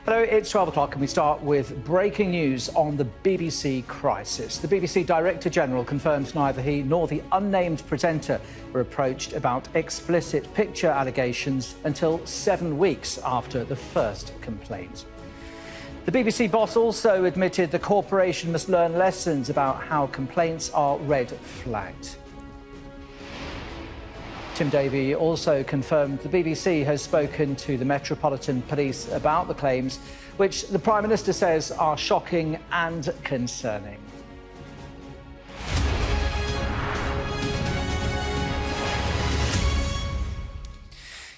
Hello, it's 12 o'clock and we start with breaking news on the BBC crisis. The BBC Director General confirms neither he nor the unnamed presenter were approached about explicit picture allegations until 7 weeks after the first complaint. The BBC boss also admitted the corporation must learn lessons about how complaints are red flagged. Tim Davie also confirmed the BBC has spoken to the Metropolitan Police about the claims, which the Prime Minister says are shocking and concerning.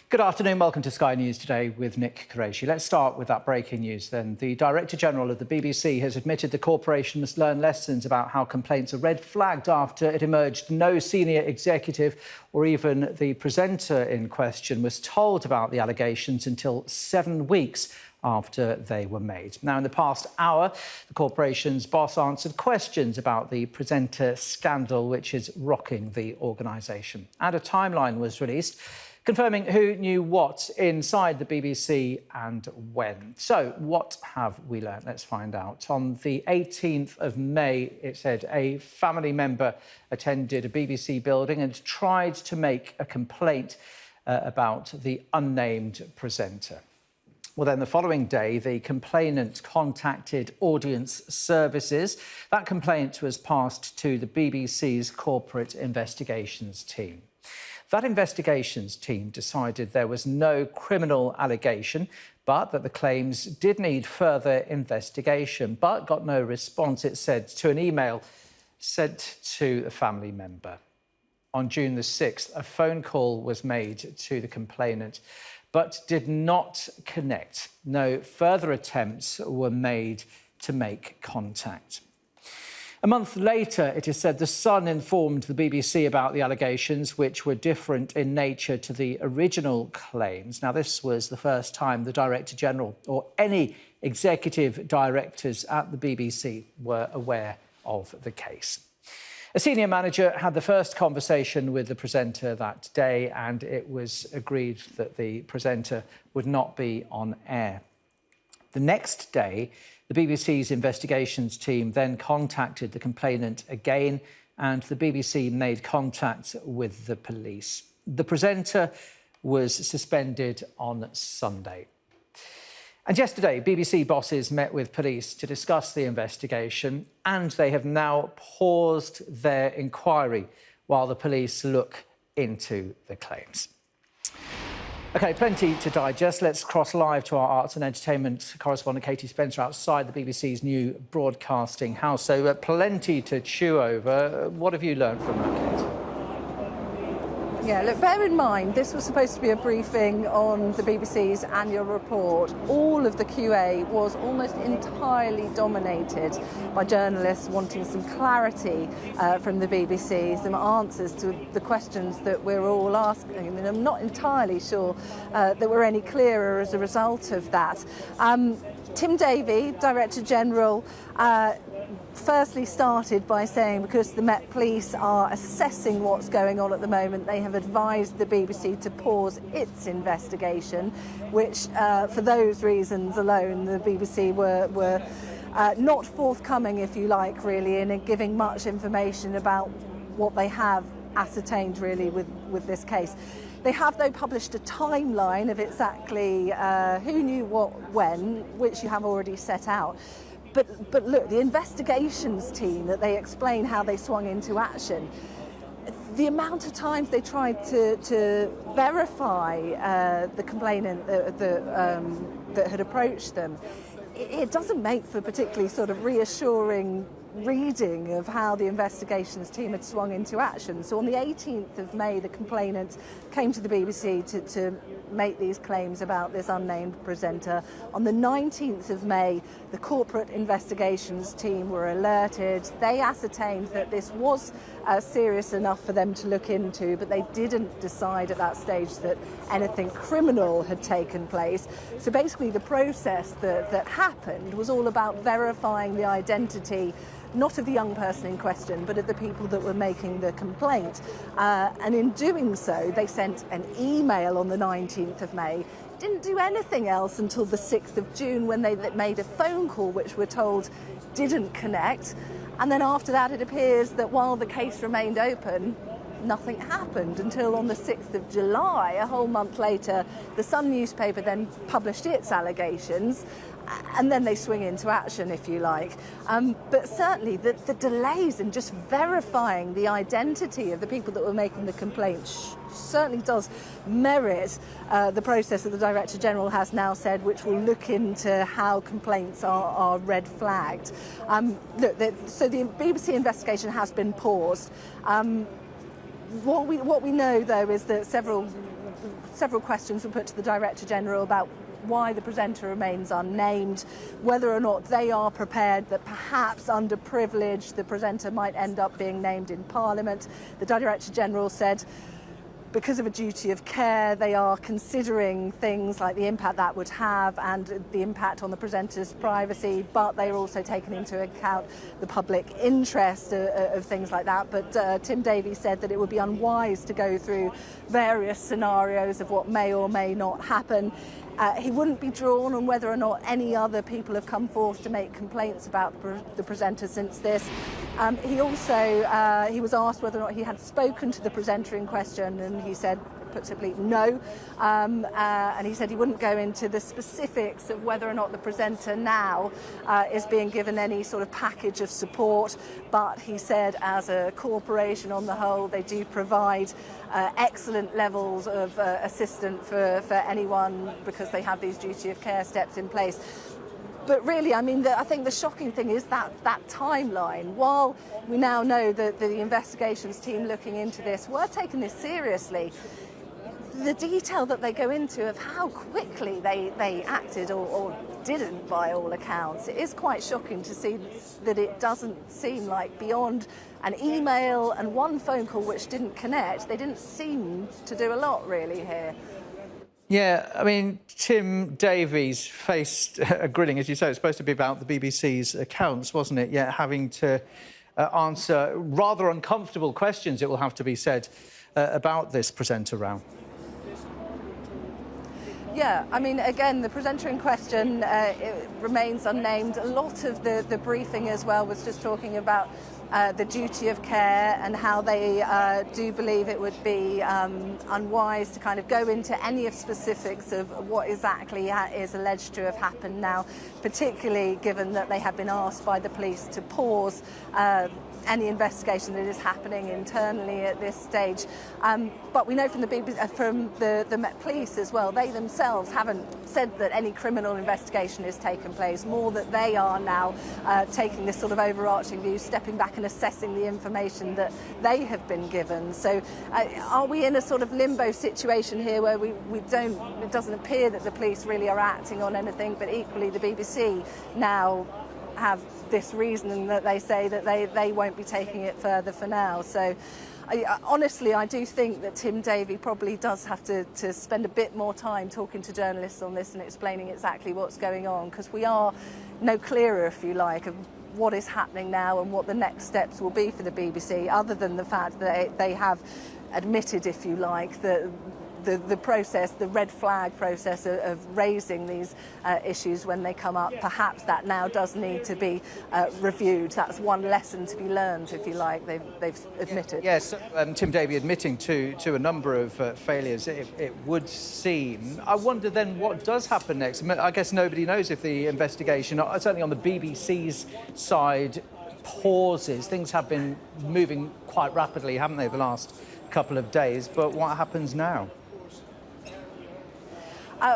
Good afternoon, welcome to Sky News Today with Nick Qureshi. Let's start with that breaking news then. The Director General of the BBC has admitted the corporation must learn lessons about how complaints are red flagged after it emerged no senior executive or even the presenter in question was told about the allegations until 7 weeks after they were made. Now, in the past hour, the corporation's boss answered questions about the presenter scandal, which is rocking the organisation. And a timeline was released confirming who knew what inside the BBC and when. So, what have we learned? Let's find out. On the 18th of May, it said a family member attended a BBC building and tried to make a complaint about the unnamed presenter. Well, then the following day, the complainant contacted Audience Services. That complaint was passed to the BBC's corporate investigations team. That investigations team decided there was no criminal allegation, but that the claims did need further investigation, but got no response, it said, to an email sent to a family member. On June the 6th, a phone call was made to the complainant, but did not connect. No further attempts were made to make contact. A month later, it is said, the Sun informed the BBC about the allegations, which were different in nature to the original claims. Now, this was the first time the Director General or any executive directors at the BBC were aware of the case. A senior manager had the first conversation with the presenter that day, and it was agreed that the presenter would not be on air. The next day, the BBC's investigations team then contacted the complainant again, and the BBC made contact with the police. The presenter was suspended on Sunday. And yesterday, BBC bosses met with police to discuss the investigation, and they have now paused their inquiry while the police look into the claims. OK, plenty to digest. Let's cross live to our arts and entertainment correspondent Katie Spencer outside the BBC's new broadcasting house. So plenty to chew over. What have you learned from that, Kate? Yeah, look, bear in mind, this was supposed to be a briefing on the BBC's annual report. All of the QA was almost entirely dominated by journalists wanting some clarity from the BBC, some answers to the questions that we're all asking. And I'm not entirely sure that we're any clearer as a result of that. Tim Davie, Director General, firstly started by saying because the Met Police are assessing what's going on at the moment, they have advised the BBC to pause its investigation, which for those reasons alone the BBC were not forthcoming, if you like, really, in giving much information about what they have ascertained really with this case. They have, though, published a timeline of exactly who knew what when, which you have already set out. But look, the investigations team that they explain how they swung into action, the amount of times they tried to verify the complainant that had approached them, it doesn't make for particularly sort of reassuring reading of how the investigations team had swung into action. So on the 18th of May, the complainant came to the BBC to make these claims about this unnamed presenter. On the 19th of May, the corporate investigations team were alerted. They ascertained that this was serious enough for them to look into, but they didn't decide at that stage that anything criminal had taken place. So basically the process that happened was all about verifying the identity not of the young person in question, but of the people that were making the complaint. And in doing so, they sent an email on the 19th of May didn't do anything else until the 6th of June when they made a phone call which we're told didn't connect. And then after that, it appears that while the case remained open, nothing happened until on the 6th of July, a whole month later, the Sun newspaper then published its allegations, and then they swing into action, if you like. But certainly the delays in just verifying the identity of the people that were making the complaints certainly does merit the process that the Director General has now said, which will look into how complaints are red flagged. So the BBC investigation has been paused. What we know, though, is that several questions were put to the Director General about why the presenter remains unnamed, whether or not they are prepared that perhaps under privilege the presenter might end up being named in Parliament. The Director General said because of a duty of care, they are considering things like the impact that would have and the impact on the presenter's privacy, but they are also taking into account the public interest of things like that. But Tim Davies said that it would be unwise to go through various scenarios of what may or may not happen. He wouldn't be drawn on whether or not any other people have come forth to make complaints about the presenter since this. He was asked whether or not he had spoken to the presenter in question, and he said, put simply, no. And he said he wouldn't go into the specifics of whether or not the presenter now is being given any sort of package of support. But he said as a corporation on the whole, they do provide excellent levels of assistance for anyone because they have these duty of care steps in place. But really, I mean, I think the shocking thing is that timeline. While we now know that the investigations team looking into this were taking this seriously, the detail that they go into of how quickly they acted or didn't, by all accounts, it is quite shocking to see that it doesn't seem like beyond an email and one phone call which didn't connect, they didn't seem to do a lot really here. Yeah, I mean, Tim Davies faced a grilling, as you say. It's supposed to be about the BBC's accounts, wasn't it? Yet having to answer rather uncomfortable questions, it will have to be said, about this presenter row. Yeah, I mean, again, the presenter in question it remains unnamed. A lot of the briefing as well was just talking about the duty of care and how they do believe it would be unwise to kind of go into any of specifics of what exactly is alleged to have happened now, particularly given that they have been asked by the police to pause any investigation that is happening internally at this stage. But we know from the BBC, from the Met Police as well, they themselves haven't said that any criminal investigation has taken place, more that they are now taking this sort of overarching view, stepping back and assessing the information that they have been given. So are we in a sort of limbo situation here where it doesn't appear that the police really are acting on anything, but equally the BBC now have this reasoning that they say that they won't be taking it further for now. So honestly, I do think that Tim Davies probably does have to spend a bit more time talking to journalists on this and explaining exactly what's going on, because we are no clearer, if you like, of what is happening now and what the next steps will be for the BBC, other than the fact that they have admitted, if you like, that the process, the red flag process of raising these issues when they come up, perhaps that now does need to be reviewed. That's one lesson to be learned, if you like, they've admitted. Yes, Tim Davies admitting to a number of failures, it would seem. I wonder then what does happen next. I guess nobody knows if the investigation, certainly on the BBC's side, pauses. Things have been moving quite rapidly, haven't they, the last couple of days, but what happens now?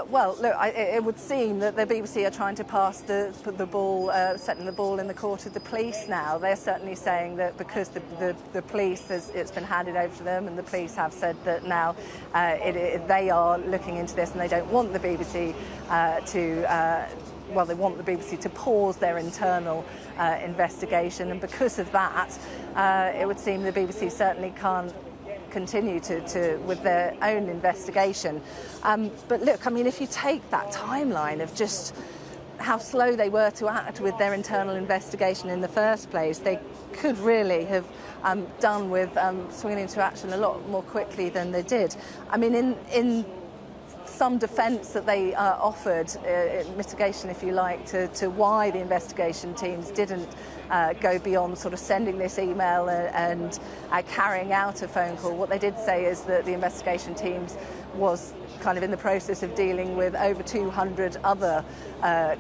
Well, look, it would seem that the BBC are trying to pass the ball, setting the ball in the court of the police now. They're certainly saying that because the police, it's been handed over to them, and the police have said that now they are looking into this and they don't want the BBC they want the BBC to pause their internal investigation, and because of that, it would seem the BBC certainly can't continue with their own investigation. But look, I mean, if you take that timeline of just how slow they were to act with their internal investigation in the first place, they could really have done with swinging into action a lot more quickly than they did. I mean, in some defence that they offered, mitigation if you like, to why the investigation teams didn't go beyond sort of sending this email and carrying out a phone call. What they did say is that the investigation teams was kind of in the process of dealing with over 200 other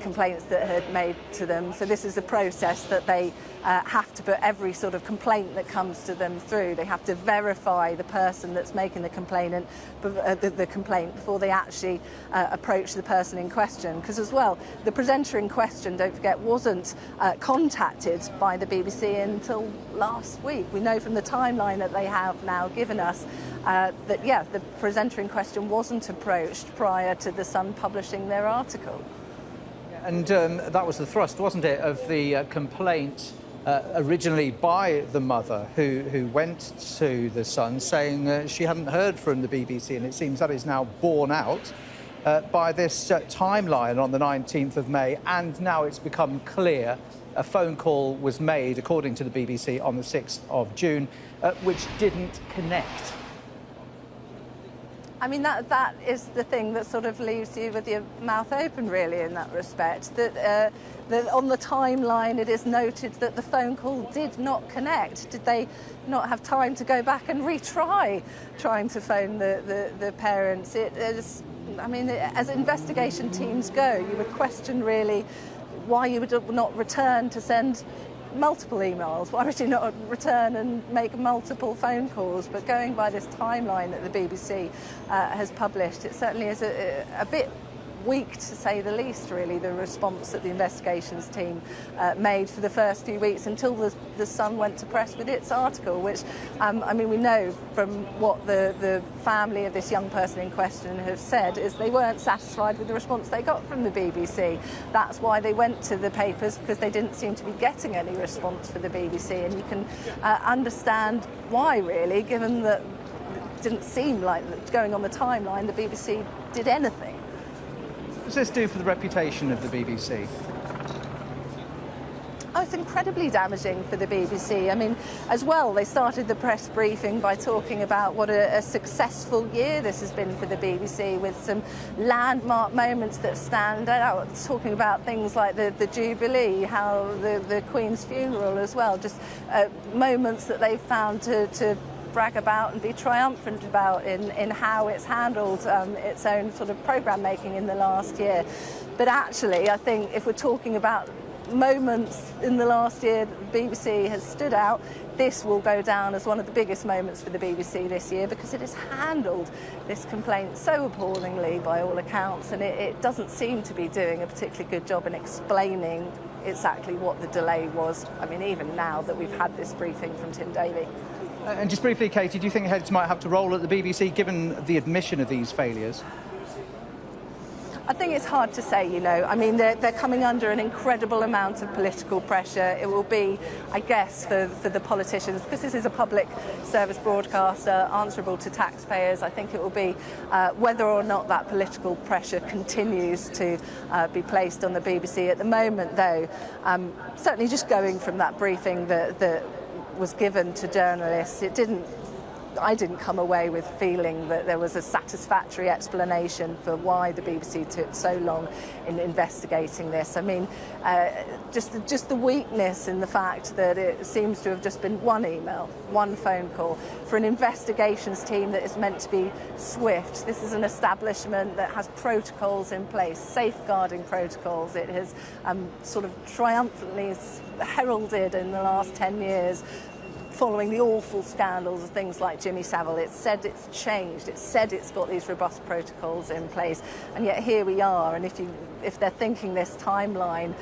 complaints that had made to them. So this is a process that they have to put every sort of complaint that comes to them through. They have to verify the person that's making the complaint before they actually approach the person in question. Because as well, the presenter in question, don't forget, wasn't contacted by the BBC until last week. We know from the timeline that they have now given us that, yeah, the presenter in question wasn't approached prior to The Sun publishing their article. And that was the thrust, wasn't it, of the complaint originally by the mother who went to The Sun saying she hadn't heard from the BBC, and it seems that is now borne out by this timeline on the 19th of May, and now it's become clear a phone call was made, according to the BBC, on the 6th of June, which didn't connect. I mean, that is the thing that sort of leaves you with your mouth open, really, in that respect. That on the timeline it is noted that the phone call did not connect. Did they not have time to go back and retry trying to phone the parents? It is, I mean, as investigation teams go, you would question really why you would not return to send multiple emails. Why would you not return and make multiple phone calls? But going by this timeline that the BBC has published, it certainly is a bit weak, to say the least, really, the response that the investigations team made for the first few weeks until the Sun went to press with its article, which, I mean, we know from what the family of this young person in question have said is they weren't satisfied with the response they got from the BBC. That's why they went to the papers, because they didn't seem to be getting any response for the BBC, and you can understand why, really, given that it didn't seem like, going on the timeline, the BBC did anything. What does this do for the reputation of the BBC? Oh, it's incredibly damaging for the BBC. I mean, as well, they started the press briefing by talking about what a successful year this has been for the BBC, with some landmark moments that stand out, talking about things like the Jubilee, how the Queen's funeral as well, just moments that they've found to brag about and be triumphant about in how it's handled its own sort of programme making in the last year. But actually, I think if we're talking about moments in the last year that the BBC has stood out, this will go down as one of the biggest moments for the BBC this year, because it has handled this complaint so appallingly by all accounts, and it doesn't seem to be doing a particularly good job in explaining exactly what the delay was. I mean, even now that we've had this briefing from Tim Davie. And just briefly, Katie, do you think heads might have to roll at the BBC given the admission of these failures? I think it's hard to say, you know. I mean, they're coming under an incredible amount of political pressure. It will be, I guess, for the politicians, because this is a public service broadcaster answerable to taxpayers, I think it will be whether or not that political pressure continues to be placed on the BBC. At the moment, though, certainly just going from that briefing that was given to journalists, I didn't come away with feeling that there was a satisfactory explanation for why the BBC took so long in investigating this. I mean, just the weakness in the fact that it seems to have just been one email, one phone call, for an investigations team that is meant to be swift. This is an establishment that has protocols in place, safeguarding protocols. It has sort of triumphantly heralded in the last 10 years, following the awful scandals of things like Jimmy Savile. It said it's changed, it said it's got these robust protocols in place, and yet here we are. And if they're thinking this timeline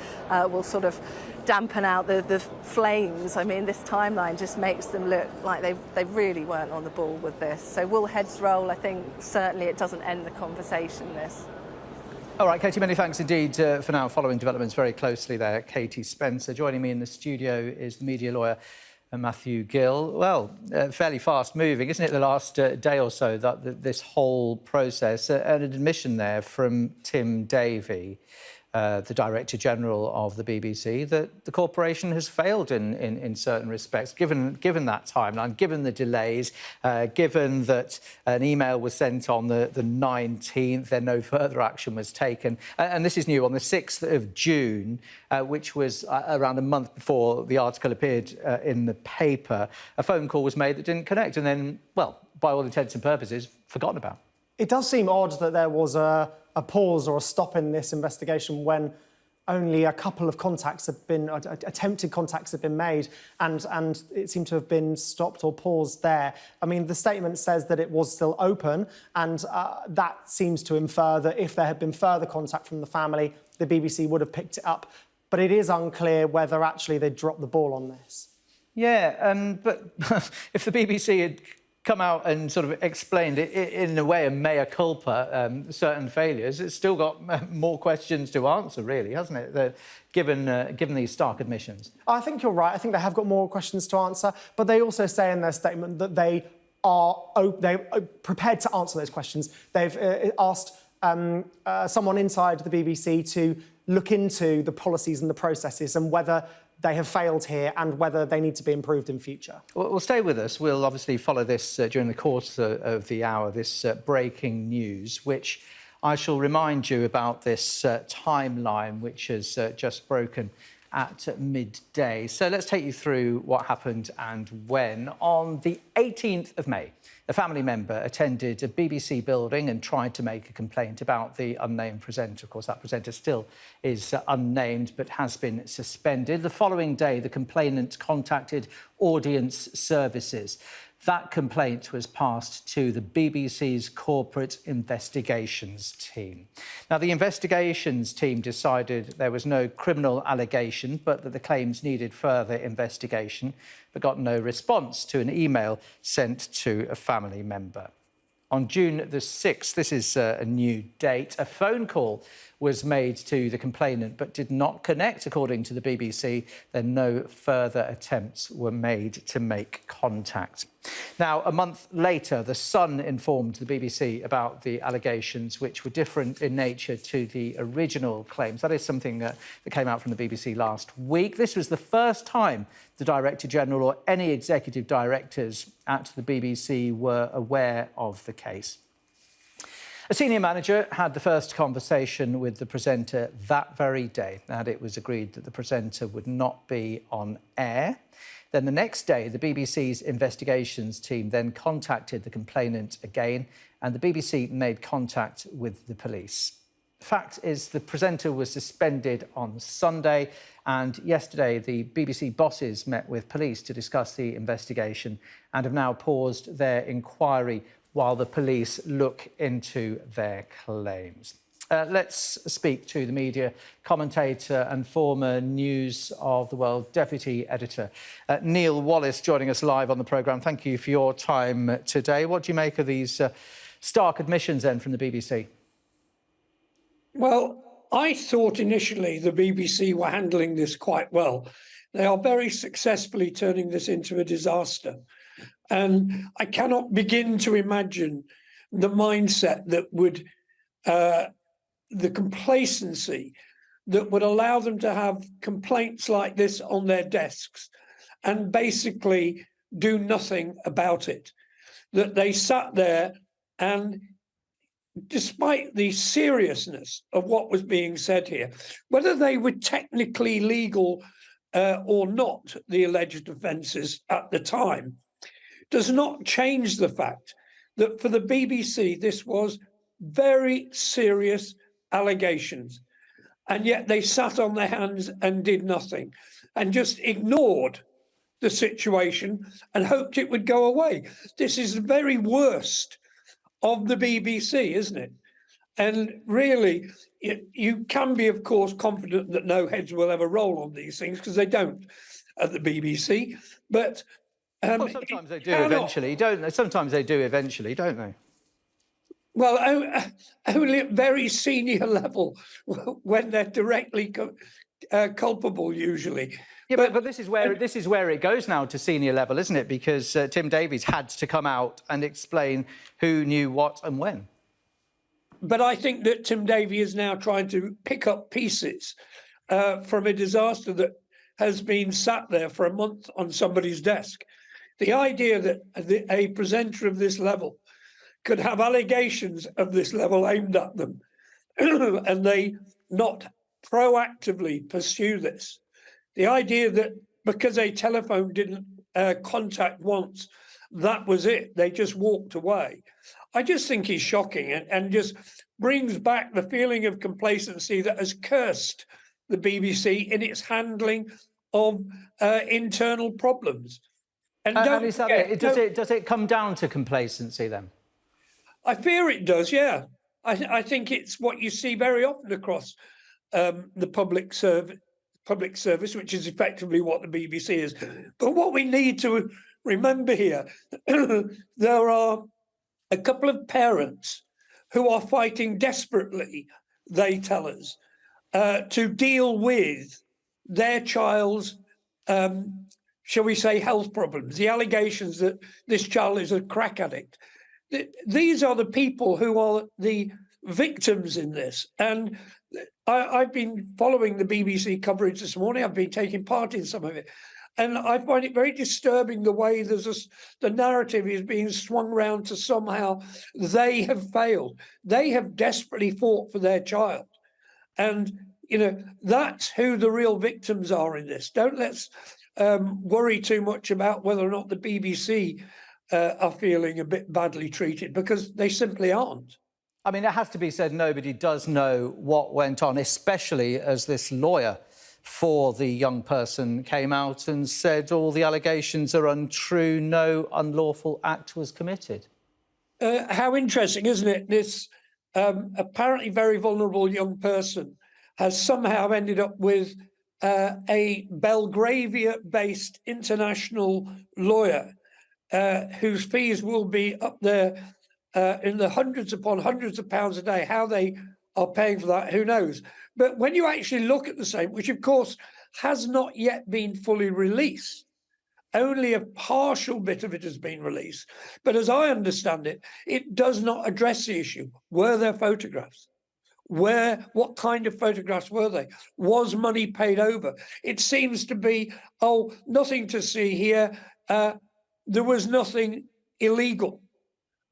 will sort of dampen out the flames, I mean, this timeline just makes them look like they really weren't on the ball with this. So will heads roll? I think certainly it doesn't end the conversation, this. All right, Katie, many thanks indeed for now following developments very closely there. Katie Spencer. Joining me in the studio is the media lawyer Matthew Gill. Well, fairly fast moving, isn't it, the last day or so, that this whole process. An admission there from Tim Davie the Director General of the BBC that the corporation has failed in certain respects, given that timeline, given the delays, given that an email was sent on the 19th, then no further action was taken. And this is new. On the 6th of June, which was around a month before the article appeared in the paper, a phone call was made that didn't connect and then, well, by all intents and purposes, forgotten about. It does seem odd that there was a pause or a stop in this investigation when only a couple of attempted contacts have been made, and it seemed to have been stopped or paused there. I mean, the statement says that it was still open, and that seems to infer that if there had been further contact from the family, the BBC would have picked it up. But it is unclear whether actually they dropped the ball on this. Yeah, but if the BBC had come out and sort of explained it in a way, a mea culpa, certain failures, it's still got more questions to answer, really, hasn't it, given these stark admissions? I think you're right. I think they have got more questions to answer, but they also say in their statement that they are prepared to answer those questions. They've asked someone inside the BBC to look into the policies and the processes and whether they have failed here and whether they need to be improved in future. Well, stay with us. We'll obviously follow this during the course of the hour, this breaking news, which I shall remind you about this timeline, which has just broken at midday. So let's take you through what happened and when. On the 18th of May, a family member attended a BBC building and tried to make a complaint about the unnamed presenter. Of course, that presenter still is unnamed but has been suspended. The following day, the complainant contacted Audience Services. That complaint was passed to the BBC's corporate investigations team. Now, the investigations team decided there was no criminal allegation, but that the claims needed further investigation, but got no response to an email sent to a family member. On June the 6th, this is a new date, a phone call was made to the complainant but did not connect, according to the BBC. Then no further attempts were made to make contact. Now, a month later, The Sun informed the BBC about the allegations, which were different in nature to the original claims. That is something that came out from the BBC last week. This was the first time the Director General or any executive directors at the BBC were aware of the case. A senior manager had the first conversation with the presenter that very day, and it was agreed that the presenter would not be on air. Then the next day, the BBC's investigations team then contacted the complainant again, and the BBC made contact with the police. The fact is, the presenter was suspended on Sunday, and yesterday the BBC bosses met with police to discuss the investigation and have now paused their inquiry while the police look into their claims. Let's speak to the media commentator and former News of the World deputy editor, Neil Wallace, joining us live on the programme. Thank you for your time today. What do you make of these stark admissions then from the BBC? Well, I thought initially the BBC were handling this quite well. They are very successfully turning this into a disaster. And I cannot begin to imagine the mindset that would, the complacency that would allow them to have complaints like this on their desks and basically do nothing about it. That they sat there and, despite the seriousness of what was being said here, whether they were technically legal or not, the alleged offences at the time, does not change the fact that for the BBC, this was very serious allegations. And yet they sat on their hands and did nothing and just ignored the situation and hoped it would go away. This is the very worst of the BBC, isn't it? And really, you can be, of course, confident that no heads will ever roll on these things, because they don't at the BBC. But well, sometimes they do eventually, don't they? Sometimes they do eventually, don't they? Well, only at very senior level, when they're directly culpable, usually. Yeah, but this is where it goes now to senior level, isn't it? Because Tim Davies had to come out and explain who knew what and when. But I think that Tim Davie is now trying to pick up pieces from a disaster that has been sat there for a month on somebody's desk. The idea that a presenter of this level could have allegations of this level aimed at them and they not proactively pursue this. The idea that because a telephone didn't contact once, that was it, they just walked away. I just think is shocking and just brings back the feeling of complacency that has cursed the BBC in its handling of internal problems. And is that it? Does it come down to complacency then? I fear it does, yeah. I think it's what you see very often across the public service, which is effectively what the BBC is. But what we need to remember here, there are a couple of parents who are fighting desperately, they tell us, to deal with their child's, shall we say, health problems, the allegations that this child is a crack addict. These are the people who are the victims in this. And I've been following the BBC coverage this morning. I've been taking part in some of it. And I find it very disturbing the way the narrative is being swung round to somehow they have failed. They have desperately fought for their child. And, that's who the real victims are in this. Don't let's worry too much about whether or not the BBC are feeling a bit badly treated, because they simply aren't. I mean, it has to be said, nobody does know what went on, especially as this lawyer for the young person came out and said all the allegations are untrue, no unlawful act was committed. How interesting, isn't it? This apparently very vulnerable young person has somehow ended up with a Belgravia-based international lawyer whose fees will be up there in the hundreds upon hundreds of pounds a day. How they are paying for that, who knows? But when you actually look at the same, which of course has not yet been fully released, only a partial bit of it has been released. But as I understand it, it does not address the issue. Were there photographs? What kind of photographs were they? Was money paid over? It seems to be, nothing to see here. There was nothing illegal.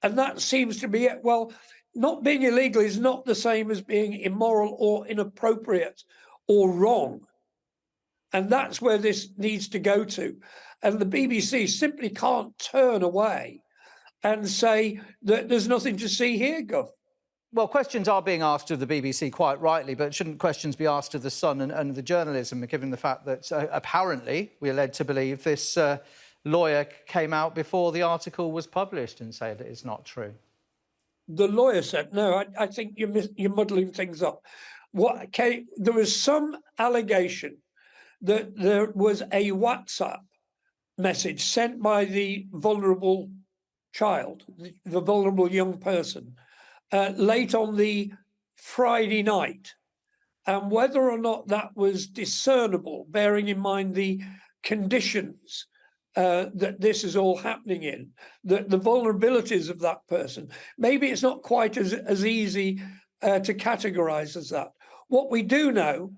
And that seems to be it. Well, not being illegal is not the same as being immoral or inappropriate or wrong. And that's where this needs to go to. And the BBC simply can't turn away and say that there's nothing to see here, Gov. Well, questions are being asked of the BBC, quite rightly, but shouldn't questions be asked of the Sun and the journalism, given the fact that apparently we're led to believe this lawyer came out before the article was published and said that it's not true? The lawyer said, no, I think you're muddling things up. There was some allegation that there was a WhatsApp message sent by the vulnerable child, the vulnerable young person, late on the Friday night. And whether or not that was discernible, bearing in mind the conditions that this is all happening in, the vulnerabilities of that person, maybe it's not quite as easy to categorize as that. What we do know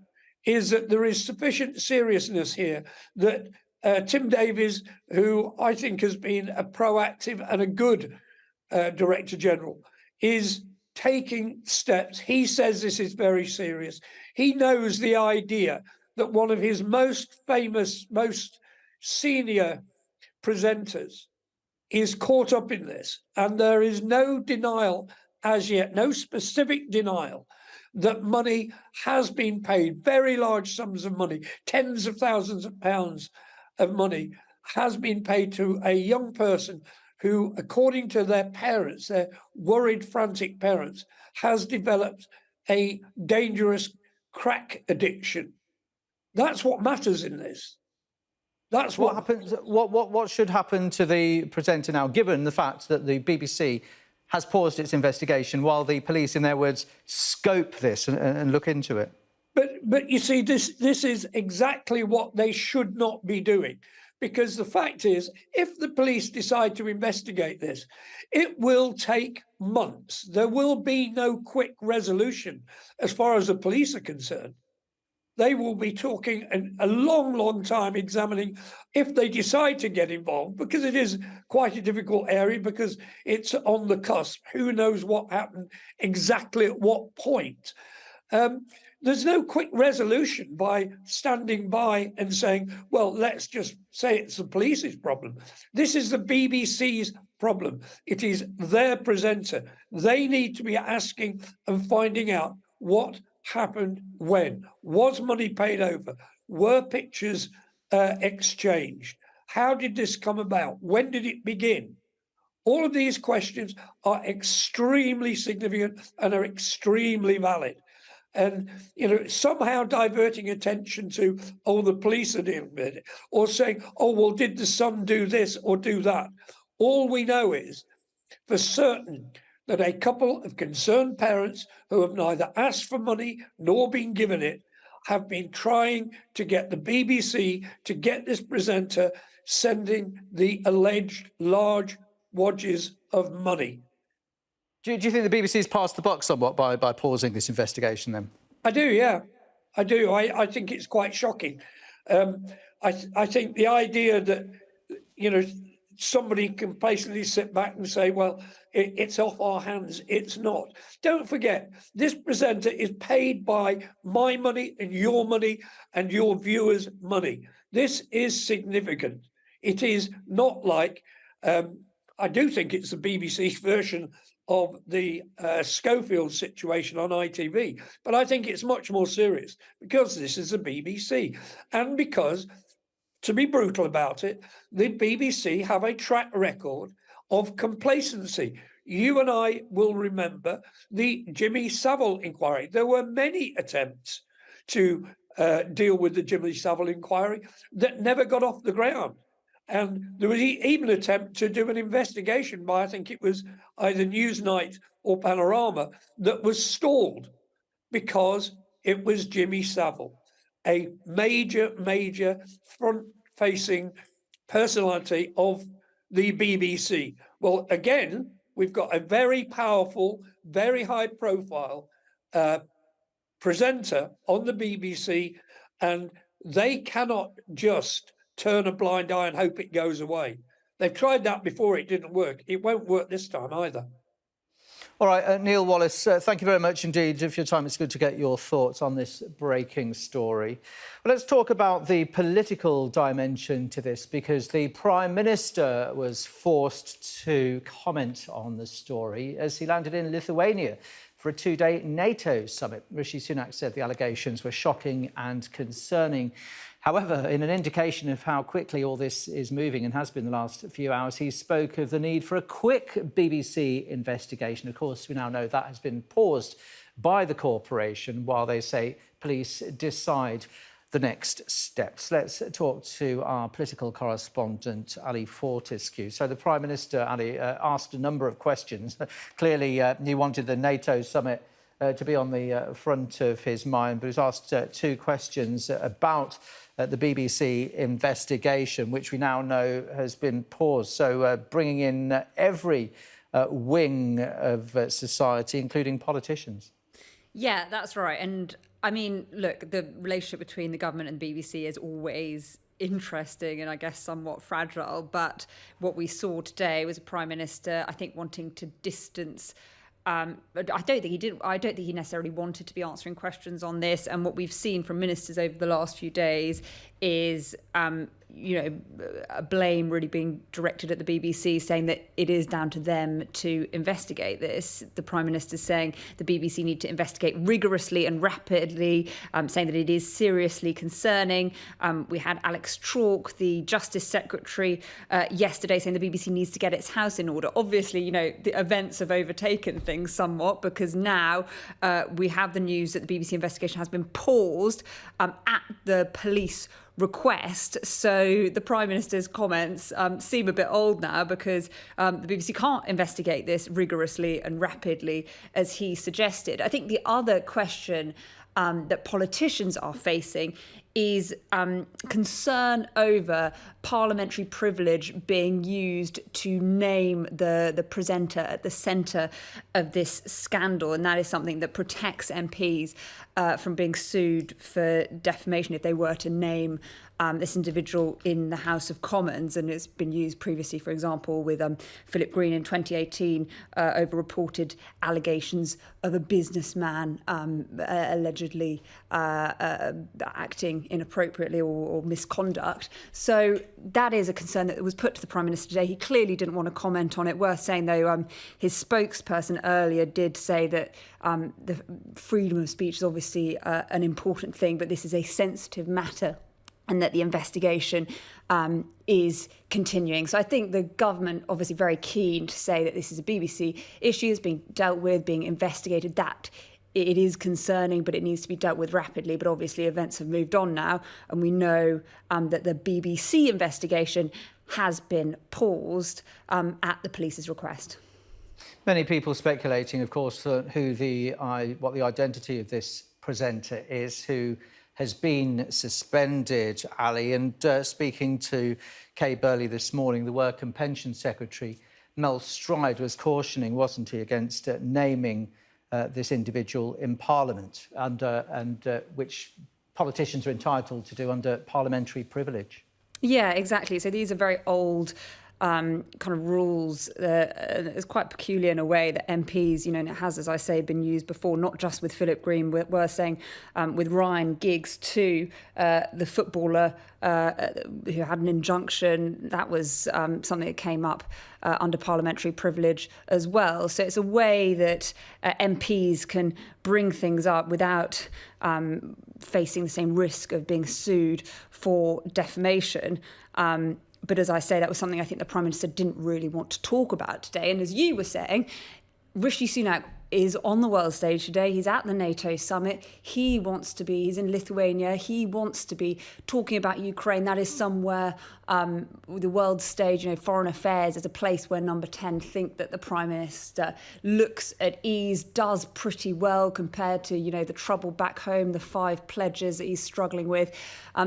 is that there is sufficient seriousness here that Tim Davies, who I think has been a proactive and a good Director General, is taking steps. He says this is very serious. He knows the idea that one of his most famous, most senior presenters is caught up in this, and there is no denial as yet, no specific denial that money has been paid, very large sums of money, tens of thousands of pounds of money has been paid to a young person who, according to their parents, their worried, frantic parents, has developed a dangerous crack addiction. That's what matters in this. That's what happens. What should happen to the presenter now, given the fact that the BBC has paused its investigation while the police, in their words, scope this and look into it? But you see, this is exactly what they should not be doing. because the fact is, if the police decide to investigate this, it will take months. There will be no quick resolution as far as the police are concerned. They will be talking a long, long time examining if they decide to get involved, because it is quite a difficult area, because it's on the cusp. Who knows what happened exactly at what point? There's no quick resolution by standing by and saying, well, let's just say it's the police's problem. This is the BBC's problem. It is their presenter. They need to be asking and finding out what happened when. Was money paid over? Were pictures exchanged? How did this come about? When did it begin? All of these questions are extremely significant and are extremely valid. And, somehow diverting attention to, oh, the police are dealing with it, or saying, oh, well, did the Sun do this or do that? All we know is for certain that a couple of concerned parents who have neither asked for money nor been given it have been trying to get the BBC to get this presenter sending the alleged large wads of money. Do you think the BBC's passed the buck somewhat by pausing this investigation then? I do, yeah. I do. I think it's quite shocking. I think the idea that, somebody can basically sit back and say, well, it's off our hands. It's not. Don't forget, this presenter is paid by my money and your viewers' money. This is significant. It is not like, I do think it's the BBC's version of the Schofield situation on ITV, but I think it's much more serious because this is the BBC, and because, to be brutal about it, the BBC have a track record of complacency. You and I will remember the Jimmy Savile inquiry. There were many attempts to deal with the Jimmy Savile inquiry that never got off the ground. And there was even an attempt to do an investigation by, I think it was either Newsnight or Panorama, that was stalled because it was Jimmy Savile, a major front-facing personality of the BBC. Well, again, we've got a very powerful, very high-profile presenter on the BBC, and they cannot just turn a blind eye and hope it goes away. They've tried that before, it didn't work. It won't work this time either. All right, Neil Wallace, thank you very much indeed for your time. It's good to get your thoughts on this breaking story. Well, let's talk about the political dimension to this, because the Prime Minister was forced to comment on the story as he landed in Lithuania for a two-day NATO summit. Rishi Sunak said the allegations were shocking and concerning. However, in an indication of how quickly all this is moving and has been the last few hours, he spoke of the need for a quick BBC investigation. Of course, we now know that has been paused by the corporation while they say police decide the next steps. Let's talk to our political correspondent, Ali Fortescue. So the Prime Minister, Ali, asked a number of questions. Clearly, he wanted the NATO summit to be on the front of his mind, but he was asked two questions about the BBC investigation, which we now know has been paused. So bringing in every wing of society, including politicians. Yeah, that's right. And I mean, look, the relationship between the government and the BBC is always interesting and I guess somewhat fragile. But what we saw today was a Prime Minister, I think, wanting to distance. But I don't think he did. I don't think he necessarily wanted to be answering questions on this. And what we've seen from ministers over the last few days is, a blame really being directed at the BBC, saying that it is down to them to investigate this. The Prime Minister saying the BBC need to investigate rigorously and rapidly, saying that it is seriously concerning. We had Alex Chalk, the Justice Secretary, yesterday saying the BBC needs to get its house in order. Obviously, the events have overtaken things somewhat, because now we have the news that the BBC investigation has been paused at the police request. So the Prime Minister's comments seem a bit old now, because the BBC can't investigate this rigorously and rapidly as he suggested. I think the other question that politicians are facing is concern over parliamentary privilege being used to name the presenter at the centre of this scandal. And that is something that protects MPs from being sued for defamation if they were to name this individual in the House of Commons. And it's been used previously, for example, with Philip Green in 2018 over reported allegations of a businessman allegedly acting inappropriately or misconduct. So that is a concern that was put to the Prime Minister today. He clearly didn't want to comment on it. Worth saying, though, his spokesperson earlier did say that the freedom of speech is obviously an important thing, but this is a sensitive matter, and that the investigation is continuing. So I think the government obviously very keen to say that this is a BBC issue, is being dealt with, being investigated. That it is concerning, but it needs to be dealt with rapidly. But obviously events have moved on now, and we know that the BBC investigation has been paused at the police's request. Many people speculating, of course, what the identity of this presenter is, who has been suspended, Ali. And speaking to Kay Burley this morning, the Work and Pension Secretary, Mel Stride, was cautioning, wasn't he, against naming this individual in Parliament, which politicians are entitled to do under parliamentary privilege. Yeah, exactly. So these are very old kind of rules. It's quite peculiar in a way that MPs, and it has, as I say, been used before, not just with Philip Green, we're saying with Ryan Giggs too, the footballer who had an injunction. That was something that came up under parliamentary privilege as well. So it's a way that MPs can bring things up without facing the same risk of being sued for defamation. But as I say, that was something I think the Prime Minister didn't really want to talk about today. And as you were saying, Rishi Sunak is on the world stage today. He's at the NATO summit. He's in Lithuania. He wants to be talking about Ukraine. That is somewhere, the world stage, foreign affairs is a place where Number 10 think that the Prime Minister looks at ease, does pretty well compared to, the trouble back home, the 5 pledges that he's struggling with.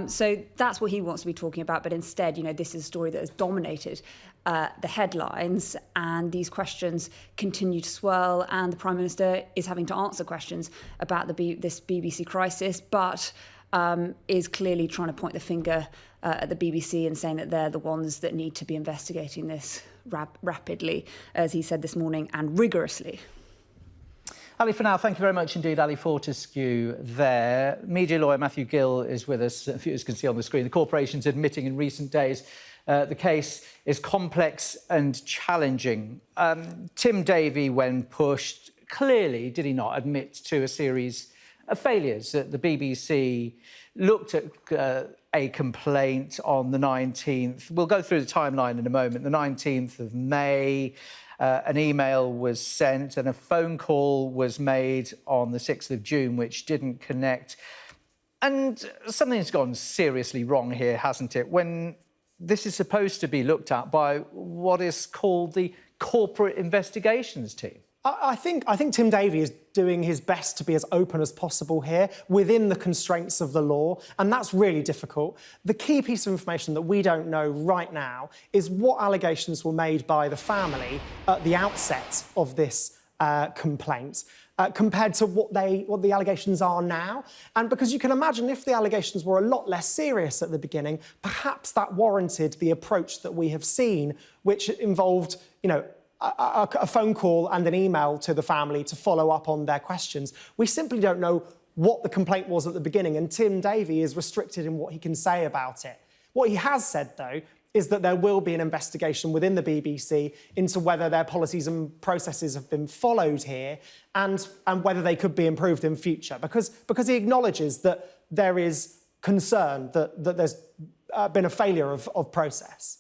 So that's what he wants to be talking about. But instead, this is a story that has dominated the headlines, and these questions continue to swirl, and the Prime Minister is having to answer questions about this BBC crisis, but is clearly trying to point the finger at the BBC and saying that they're the ones that need to be investigating this rapidly, as he said this morning, and rigorously. Ali, for now, thank you very much indeed, Ali Fortescue there. Media lawyer Matthew Gill is with us, as you can see on the screen. The corporation's admitting in recent days the case is complex and challenging. Tim Davie, when pushed, clearly, did he not, admit to a series of failures. That the BBC looked at a complaint on the 19th. We'll go through the timeline in a moment. The 19th of May, an email was sent and a phone call was made on the 6th of June, which didn't connect. And something's gone seriously wrong here, hasn't it? When this is supposed to be looked at by what is called the corporate investigations team. I think Tim Davie is doing his best to be as open as possible here within the constraints of the law, and that's really difficult. The key piece of information that we don't know right now is what allegations were made by the family at the outset of this complaint compared to what the allegations are now. And because you can imagine if the allegations were a lot less serious at the beginning, perhaps that warranted the approach that we have seen, which involved, a phone call and an email to the family to follow up on their questions. We simply don't know what the complaint was at the beginning, and Tim Davie is restricted in what he can say about it. What he has said, though, is that there will be an investigation within the BBC into whether their policies and processes have been followed here and whether they could be improved in future, because he acknowledges that there is concern that there's been a failure of process.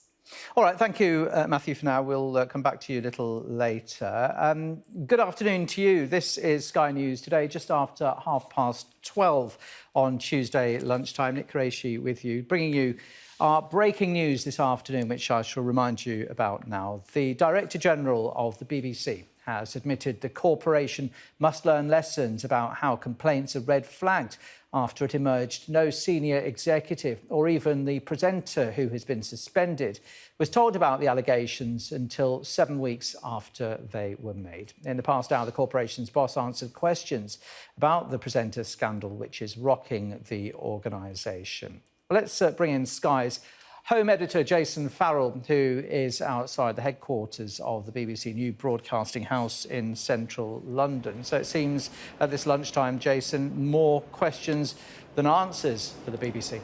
All right, thank you, Matthew, for now. We'll come back to you a little later. Good afternoon to you. This is Sky News Today, just after 12:30 on Tuesday lunchtime. Nick Qureshi with you, bringing you our breaking news this afternoon, which I shall remind you about now. The Director General of the BBC has admitted the corporation must learn lessons about how complaints are red flagged after it emerged no senior executive or even the presenter, who has been suspended, was told about the allegations until 7 weeks after they were made. In the past hour, the corporation's boss answered questions about the presenter scandal, which is rocking the organisation. Let's bring in Sky's Home editor Jason Farrell, who is outside the headquarters of the BBC New Broadcasting House in central London. So it seems at this lunchtime, Jason, more questions than answers for the BBC.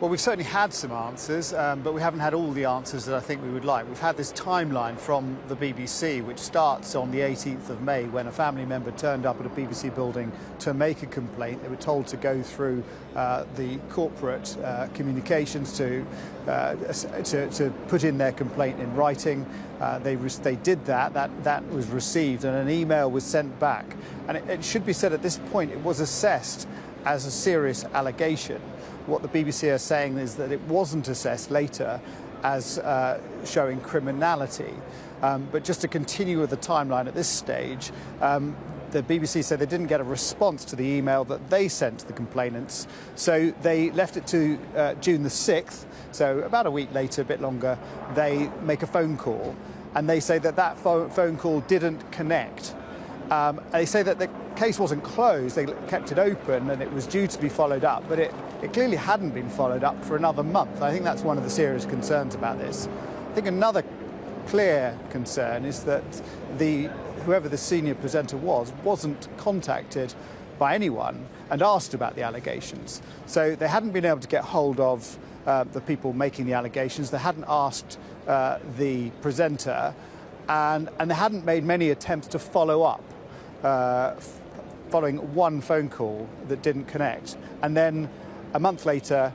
Well, we've certainly had some answers, but we haven't had all the answers that I think we would like. We've had this timeline from the BBC, which starts on the 18th of May, when a family member turned up at a BBC building to make a complaint. They were told to go through the corporate communications to put in their complaint in writing. They did that. That was received, and an email was sent back. And it should be said at this point, it was assessed as a serious allegation. What the BBC are saying is that it wasn't assessed later as showing criminality. But just to continue with the timeline at this stage, the BBC said they didn't get a response to the email that they sent to the complainants. So they left it to June the 6th, so about a week later, a bit longer, they make a phone call. And they say that phone call didn't connect. They say that the case wasn't closed, they kept it open and it was due to be followed up, but it clearly hadn't been followed up for another month. I think that's one of the serious concerns about this. I think another clear concern is that whoever the senior presenter wasn't contacted by anyone and asked about the allegations. So they hadn't been able to get hold of the people making the allegations, they hadn't asked the presenter, and they hadn't made many attempts to follow up. Following one phone call that didn't connect. And then a month later,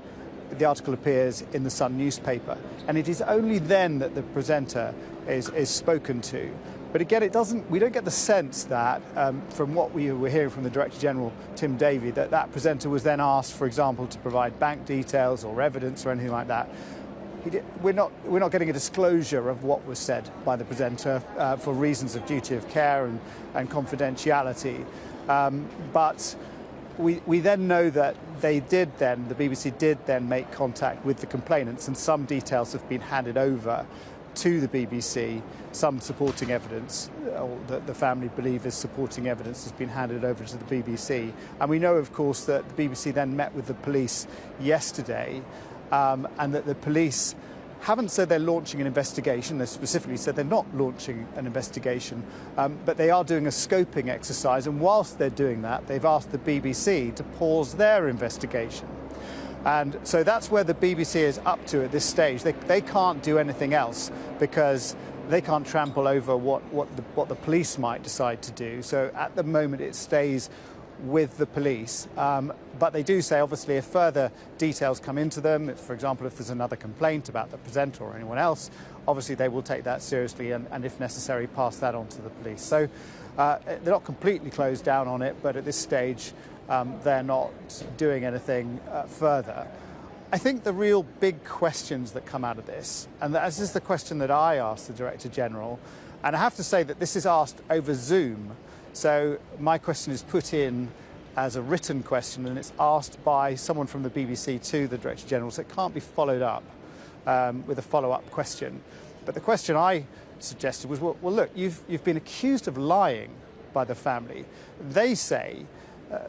the article appears in the Sun newspaper. And it is only then that the presenter is spoken to. But again, we don't get the sense that, from what we were hearing from the Director General, Tim Davie, that presenter was then asked, for example, to provide bank details or evidence or anything like that. We're not getting a disclosure of what was said by the presenter for reasons of duty of care and confidentiality. But we then know that the BBC did then make contact with the complainants, and some details have been handed over to the BBC. Some supporting evidence, or that the family believe is supporting evidence, has been handed over to the BBC. And we know, of course, that the BBC then met with the police yesterday, and that the police haven't said they're launching an investigation. They specifically said they're not launching an investigation, but they are doing a scoping exercise. And whilst they're doing that, they've asked the BBC to pause their investigation. And so that's where the BBC is up to at this stage. They can't do anything else because they can't trample over what the police might decide to do. So at the moment it stays with the police. But they do say, obviously, if further details come into them, for example, if there's another complaint about the presenter or anyone else, obviously they will take that seriously and if necessary, pass that on to the police. So they're not completely closed down on it, but at this stage, they're not doing anything further. I think the real big questions that come out of this, and this is the question that I asked the Director General, and I have to say that this is asked over Zoom. So my question is put in as a written question, and it's asked by someone from the BBC to the Director General, so it can't be followed up with a follow-up question. But the question I suggested was, well, look, you've been accused of lying by the family. They say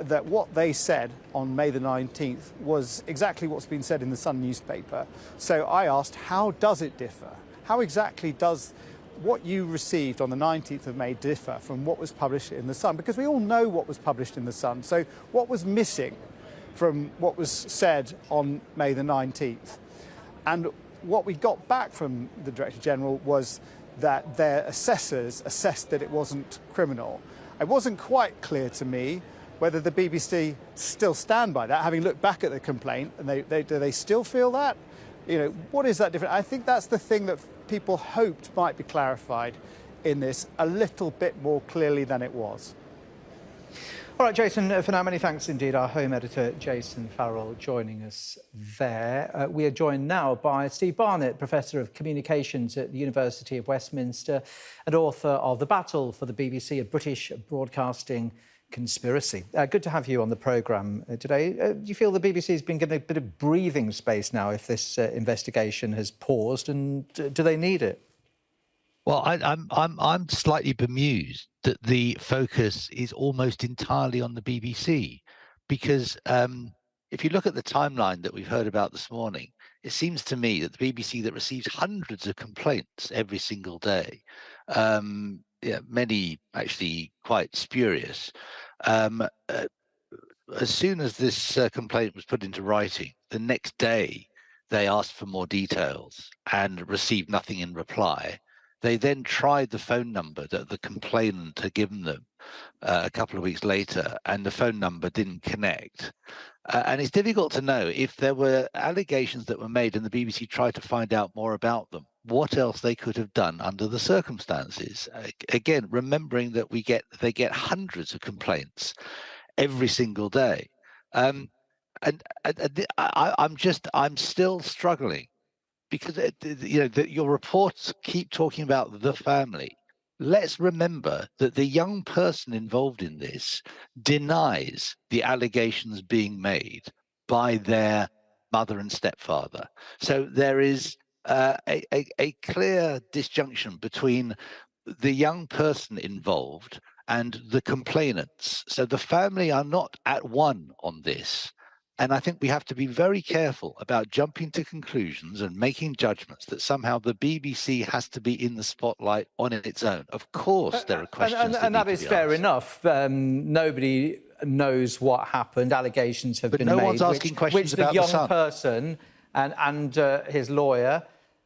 that what they said on May the 19th was exactly what's been said in the Sun newspaper. So I asked, how does it differ? How exactly does what you received on the 19th of May differ from what was published in the Sun? Because we all know what was published in the Sun. So what was missing from what was said on May the 19th? And what we got back from the Director General was that their assessors assessed that it wasn't criminal. It wasn't quite clear to me whether the BBC still stand by that, having looked back at the complaint, and do they still feel that? You know, what is that different? I think that's the thing that people hoped might be clarified in this a little bit more clearly than it was. All right, Jason, for now, many thanks indeed. Our home editor, Jason Farrell, joining us there. We are joined now by Steve Barnett, Professor of Communications at the University of Westminster and author of The Battle for the BBC, a British Broadcasting Conspiracy. Good to have you on the programme today. Do you feel the BBC has been given a bit of breathing space now if this investigation has paused, and do they need it? Well, I'm slightly bemused that the focus is almost entirely on the BBC, because if you look at the timeline that we've heard about this morning, it seems to me that the BBC that receives hundreds of complaints every single day, many actually quite spurious. As soon as this complaint was put into writing, the next day they asked for more details and received nothing in reply. They then tried the phone number that the complainant had given them a couple of weeks later, and the phone number didn't connect. And it's difficult to know if there were allegations that were made and the BBC tried to find out more about them, what else they could have done under the circumstances. Again, remembering that they get hundreds of complaints every single day. I'm still struggling, because your reports keep talking about the family. Let's remember that the young person involved in this denies the allegations being made by their mother and stepfather. So there is a clear disjunction between the young person involved and the complainants. So the family are not at one on this. And I think we have to be very careful about jumping to conclusions and making judgments that somehow the BBC has to be in the spotlight on its own. Of course, there are questions and that is fair enough. Nobody knows what happened. Allegations have been made. But no one's asking questions about the son. Which the young person and his lawyer,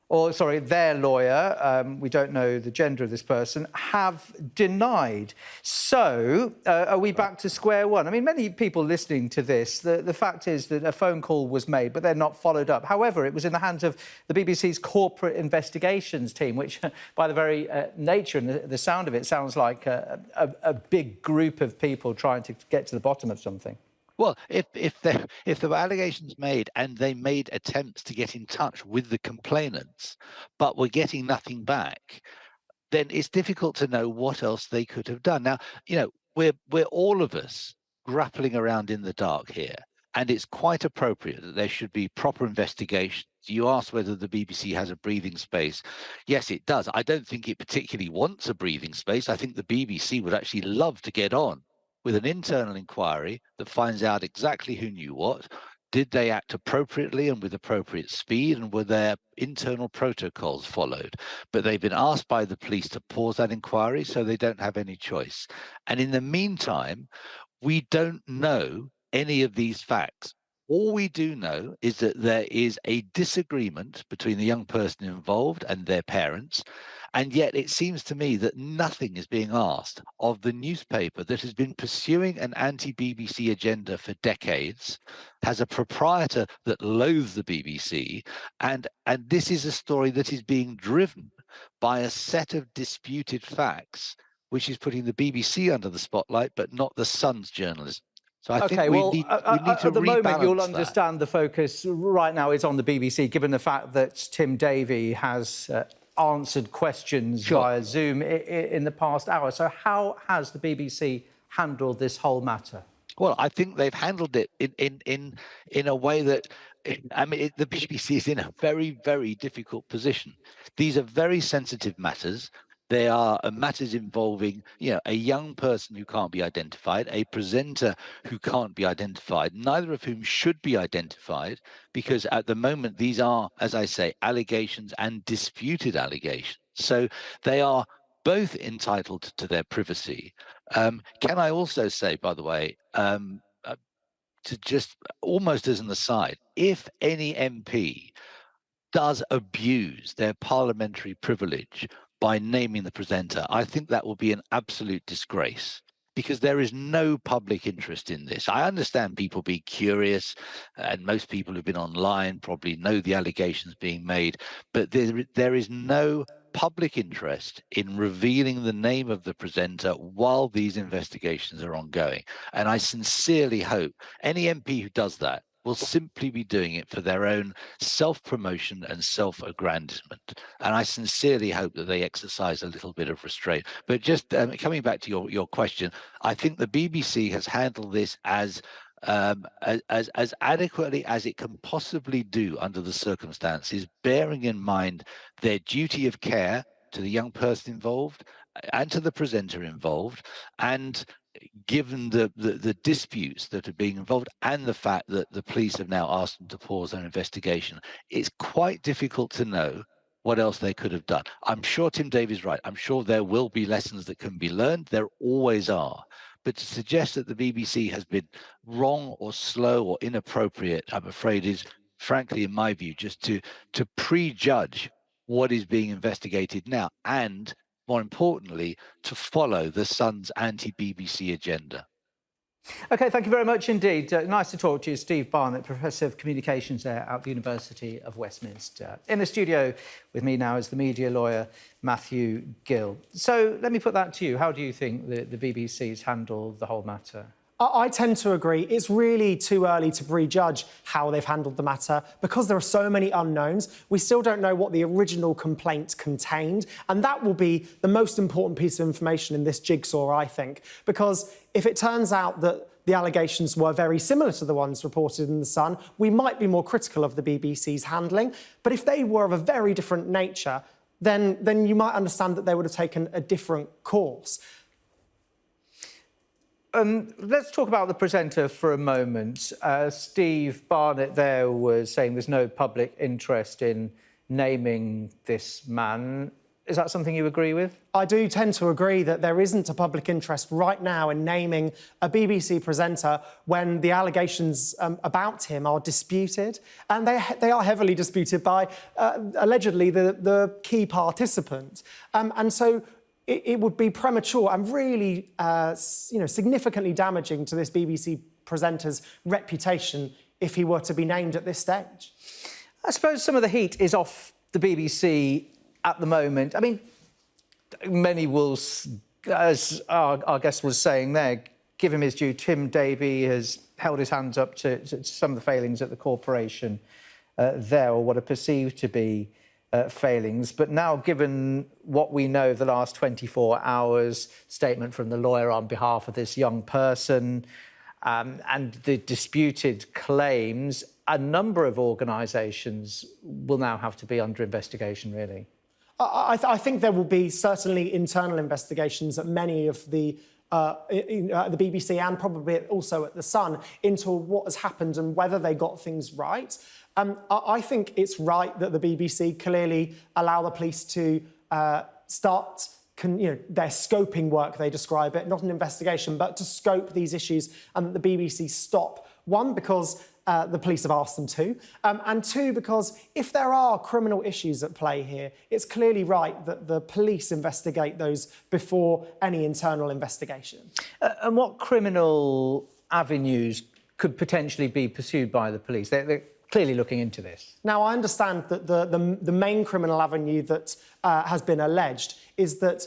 or sorry, their lawyer, we don't know the gender of this person, have denied. So are we back to square one? I mean, many people listening to this, the fact is that a phone call was made, but they're not followed up. However, it was in the hands of the BBC's corporate investigations team, which by the very nature and the sound of it sounds like a big group of people trying to get to the bottom of something. Well, if there were allegations made and they made attempts to get in touch with the complainants, but were getting nothing back, then it's difficult to know what else they could have done. Now, we're all of us grappling around in the dark here, and it's quite appropriate that there should be proper investigations. You asked whether the BBC has a breathing space. Yes, it does. I don't think it particularly wants a breathing space. I think the BBC would actually love to get on with an internal inquiry that finds out exactly who knew what. Did they act appropriately and with appropriate speed, and were their internal protocols followed? But they've been asked by the police to pause that inquiry, so they don't have any choice. And in the meantime, we don't know any of these facts. All we do know is that there is a disagreement between the young person involved and their parents. And yet it seems to me that nothing is being asked of the newspaper that has been pursuing an anti-BBC agenda for decades, has a proprietor that loathes the BBC, and this is a story that is being driven by a set of disputed facts, which is putting the BBC under the spotlight, but not the Sun's journalism. So I think we need to at the moment, you'll understand that. the focus right now is on the BBC, given the fact that Tim Davie has answered questions via Zoom in the past hour. So how has the BBC handled this whole matter? Well, I think they've handled it in a way that, I mean, the BBC is in a very, very difficult position. These are very sensitive matters. They are matters involving, a young person who can't be identified, a presenter who can't be identified, neither of whom should be identified, because at the moment these are, as I say, allegations and disputed allegations. So they are both entitled to their privacy. Can I also say, by the way, to just almost as an aside, if any MP does abuse their parliamentary privilege by naming the presenter, I think that will be an absolute disgrace, because there is no public interest in this. I understand people be curious, and most people who've been online probably know the allegations being made, but there is no public interest in revealing the name of the presenter while these investigations are ongoing. And I sincerely hope any MP who does that will simply be doing it for their own self-promotion and self-aggrandizement. And I sincerely hope that they exercise a little bit of restraint. But just coming back to your question, I think the BBC has handled this as adequately as it can possibly do under the circumstances, bearing in mind their duty of care to the young person involved and to the presenter involved, and given the disputes that are being involved and the fact that the police have now asked them to pause their investigation, it's quite difficult to know what else they could have done. I'm sure Tim Davies is right. I'm sure there will be lessons that can be learned. There always are. But to suggest that the BBC has been wrong or slow or inappropriate, I'm afraid is, frankly, in my view, just to prejudge what is being investigated now, and more importantly, to follow the Sun's anti-BBC agenda. OK, thank you very much indeed. Nice to talk to you, Steve Barnett, Professor of Communications there at the University of Westminster. In the studio with me now is the media lawyer, Matthew Gill. So let me put that to you. How do you think the BBC's handled the whole matter? I tend to agree. It's really too early to prejudge how they've handled the matter because there are so many unknowns. We still don't know what the original complaint contained, and that will be the most important piece of information in this jigsaw, I think, because if it turns out that the allegations were very similar to the ones reported in The Sun, we might be more critical of the BBC's handling. But if they were of a very different nature, then you might understand that they would have taken a different course. Let's talk about the presenter for a moment. Steve Barnett there was saying there's no public interest in naming this man. Is that something you agree with? I do tend to agree that there isn't a public interest right now in naming a BBC presenter when the allegations about him are disputed. And they are heavily disputed by, allegedly, the key participant. And so it would be premature and really significantly damaging to this BBC presenter's reputation if he were to be named at this stage. I suppose some of the heat is off the BBC at the moment. I mean, many will, as our guest was saying there, give him his due. Tim Davie has held his hands up to some of the failings at the corporation there, or what are perceived to be failings. But now, given what we know the last 24 hours, statement from the lawyer on behalf of this young person, and the disputed claims, a number of organisations will now have to be under investigation, really. I think there will be certainly internal investigations at many of the BBC and probably also at The Sun into what has happened and whether they got things right. I think it's right that the BBC clearly allow the police to start their scoping work, they describe it, not an investigation, but to scope these issues, and that the BBC stop. One, because the police have asked them to, and two, because if there are criminal issues at play here, it's clearly right that the police investigate those before any internal investigation. And what criminal avenues could potentially be pursued by the police? They're clearly looking into this. Now, I understand that the main criminal avenue that has been alleged is that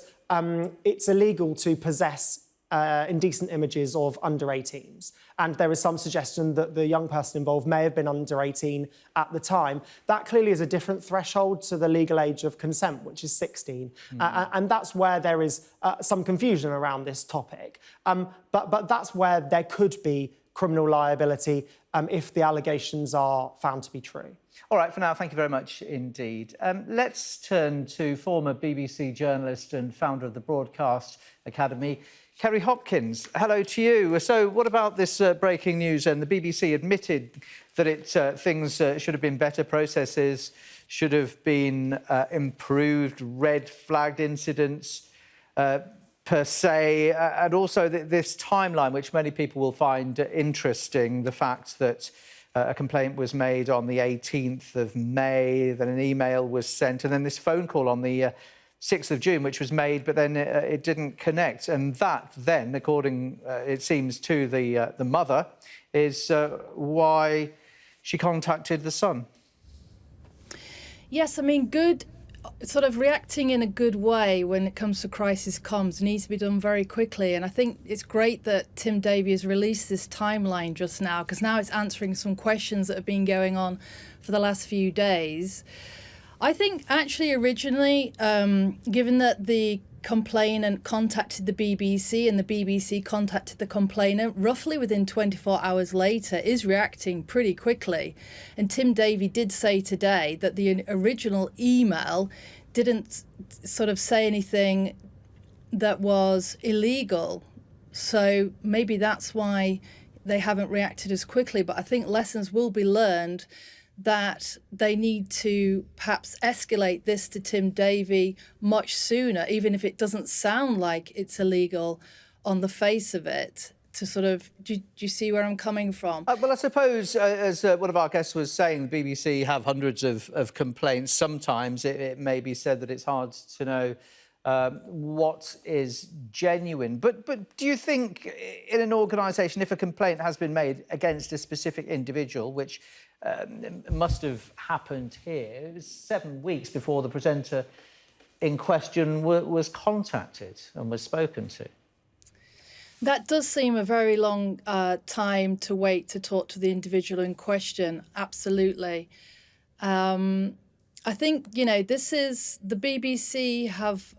it's illegal to possess indecent images of under 18s. And there is some suggestion that the young person involved may have been under 18 at the time. That clearly is a different threshold to the legal age of consent, which is 16. And that's where there is some confusion around this topic. But that's where there could be criminal liability if the allegations are found to be true. All right, for now, thank you very much indeed. Let's turn to former BBC journalist and founder of the Broadcast Academy, Kerry Hopkins. Hello to you. So what about this breaking news? And the BBC admitted that things should have been better, processes should have been improved, red flagged incidents per se, and also this timeline, which many people will find interesting, the fact that a complaint was made on the 18th of May, then an email was sent, and then this phone call on the 6th of June, which was made, but then it didn't connect. And that then, according, it seems, to the mother, is why she contacted The Sun. Yes, I mean, good sort of reacting in a good way when it comes to crisis comms needs to be done very quickly. And I think it's great that Tim Davie has released this timeline just now, because now it's answering some questions that have been going on for the last few days. I think actually originally, given that the complainant contacted the BBC and the BBC contacted the complainant roughly within 24 hours later, is reacting pretty quickly. And Tim Davie did say today that the original email didn't sort of say anything that was illegal. So maybe that's why they haven't reacted as quickly. But I think lessons will be learned that they need to perhaps escalate this to Tim Davie much sooner, even if it doesn't sound like it's illegal on the face of it, to sort of, do you see where I'm coming from? Well, I suppose, as one of our guests was saying, the BBC have hundreds of complaints. Sometimes it may be said that it's hard to know what is genuine. But do you think in an organisation, if a complaint has been made against a specific individual, which must have happened here, it was 7 weeks before the presenter in question was contacted and was spoken to? That does seem a very long time to wait to talk to the individual in question, absolutely. I think, this is, the BBC have,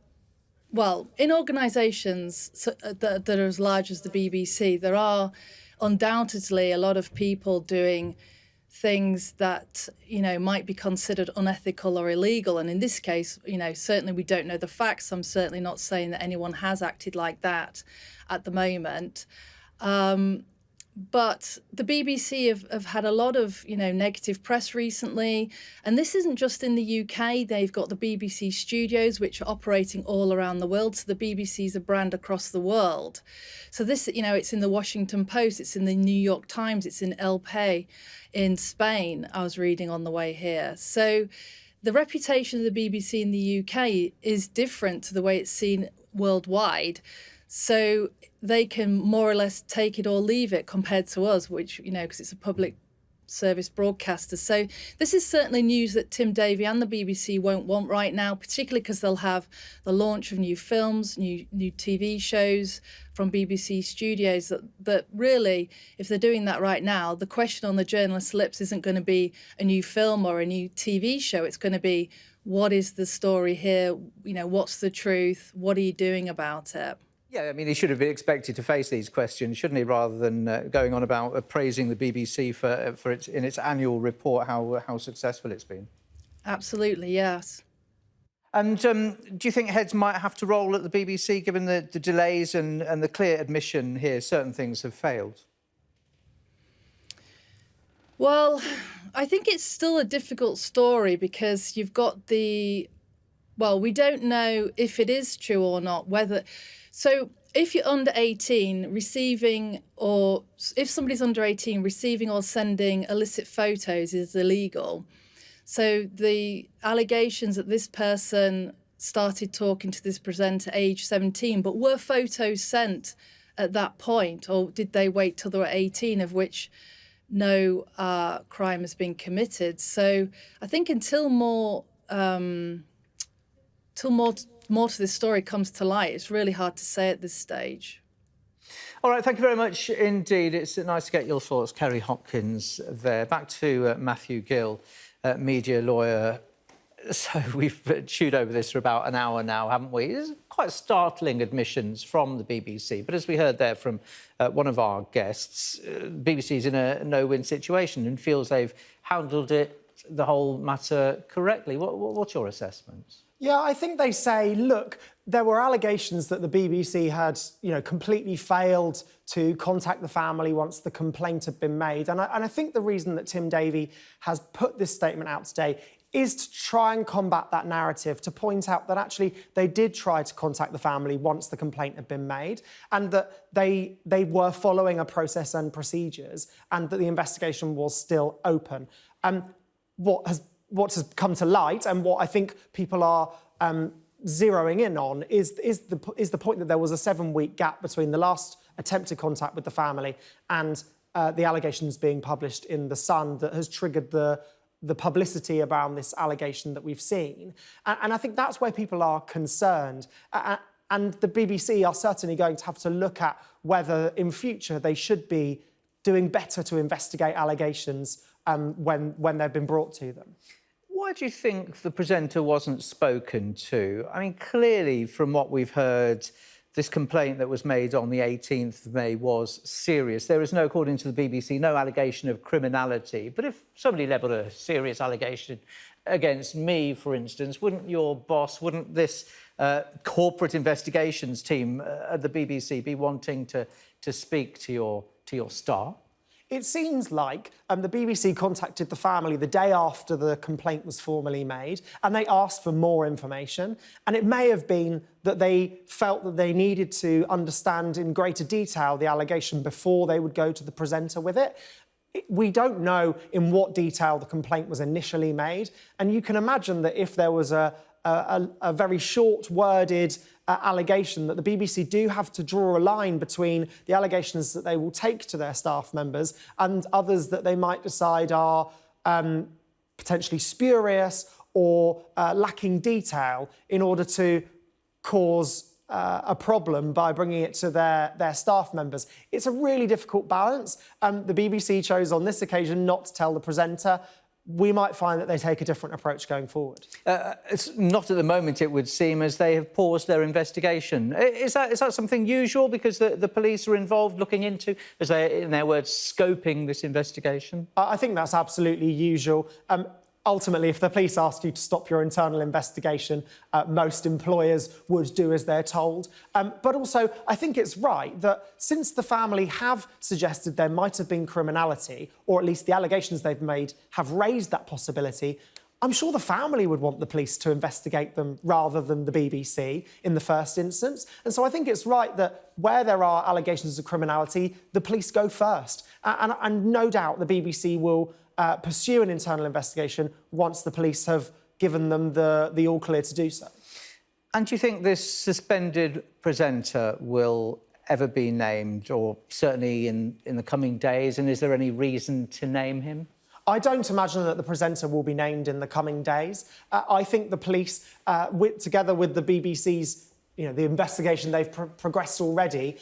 well, in organisations that are as large as the BBC, there are undoubtedly a lot of people doing things that, might be considered unethical or illegal. And in this case, certainly we don't know the facts. I'm certainly not saying that anyone has acted like that at the moment. But the BBC have had a lot of, negative press recently. And this isn't just in the UK. They've got the BBC studios, which are operating all around the world. So the BBC is a brand across the world. So this, it's in the Washington Post, it's in the New York Times, it's in El Pay in Spain, I was reading on the way here. So the reputation of the BBC in the UK is different to the way it's seen worldwide. So they can more or less take it or leave it compared to us, which, because it's a public service broadcaster. So this is certainly news that Tim Davie and the BBC won't want right now, particularly because they'll have the launch of new films, new TV shows from BBC studios that really, if they're doing that right now, the question on the journalist's lips isn't going to be a new film or a new TV show. It's going to be, what is the story here? What's the truth? What are you doing about it? Yeah, I mean, he should have been expected to face these questions, shouldn't he, rather than going on about praising the BBC for its annual report, how successful it's been. Absolutely, yes. And do you think heads might have to roll at the BBC, given the delays and the clear admission here, certain things have failed? Well, I think it's still a difficult story because you've got we don't know if it is true or not, So if you're under 18, if somebody's under 18, receiving or sending illicit photos is illegal. So the allegations that this person started talking to this presenter age 17, but were photos sent at that point, or did they wait till they were 18, of which no crime has been committed? So I think until more to this story comes to light, it's really hard to say at this stage. All right, thank you very much indeed. It's nice to get your thoughts, Kerry Hopkins there. Back to Matthew Gill, media lawyer. So we've chewed over this for about an hour now, haven't we? It's quite startling admissions from the BBC. But as we heard there from one of our guests, BBC's in a no-win situation and feels they've handled the whole matter correctly. What's your assessment? Yeah, I think they say, look, there were allegations that the BBC had, completely failed to contact the family once the complaint had been made. And I think the reason that Tim Davie has put this statement out today is to try and combat that narrative, to point out that actually they did try to contact the family once the complaint had been made, and that they were following a process and procedures, and that the investigation was still open. What has come to light, and what I think people are zeroing in on, is the point that there was a 7-week gap between the last attempted contact with the family and the allegations being published in The Sun that has triggered the the publicity around this allegation that we've seen. And I think that's where people are concerned. And the BBC are certainly going to have to look at whether in future they should be doing better to investigate allegations when they've been brought to them. Why do you think the presenter wasn't spoken to? I mean, clearly, from what we've heard, this complaint that was made on the 18th of May was serious. There is no, according to the BBC, no allegation of criminality. But if somebody levelled a serious allegation against me, for instance, wouldn't your boss, wouldn't this corporate investigations team at the BBC be wanting to speak to your star? It seems like the BBC contacted the family the day after the complaint was formally made, and they asked for more information. And it may have been that they felt that they needed to understand in greater detail the allegation before they would go to the presenter with it. We don't know in what detail the complaint was initially made, and you can imagine that if there was a very short-worded allegation, that the BBC do have to draw a line between the allegations that they will take to their staff members and others that they might decide are potentially spurious or lacking detail in order to cause a problem by bringing it to their staff members. It's a really difficult balance. The BBC chose on this occasion not to tell the presenter. We might find that they take a different approach going forward. It's not at the moment, it would seem, as they have paused their investigation. Is that something usual, because the police are involved looking into, as they, in their words, scoping this investigation? I think that's absolutely usual. Ultimately, if the police asked you to stop your internal investigation, most employers would do as they're told. But also, I think it's right that since the family have suggested there might have been criminality, or at least the allegations they've made have raised that possibility, I'm sure the family would want the police to investigate them rather than the BBC in the first instance. And so I think it's right that where there are allegations of criminality, the police go first. And no doubt the BBC will pursue an internal investigation once the police have given them the all-clear to do so. And do you think this suspended presenter will ever be named, or certainly in the coming days? And is there any reason to name him? I don't imagine that the presenter will be named in the coming days. I think the police, together with the BBC's, the investigation they've progressed already,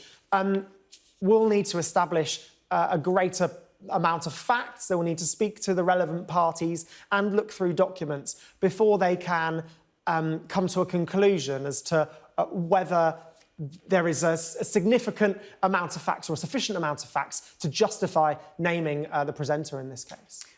will need to establish a greater amount of facts. They will need to speak to the relevant parties and look through documents before they can come to a conclusion as to whether there is a significant amount of facts or a sufficient amount of facts to justify naming the presenter in this case.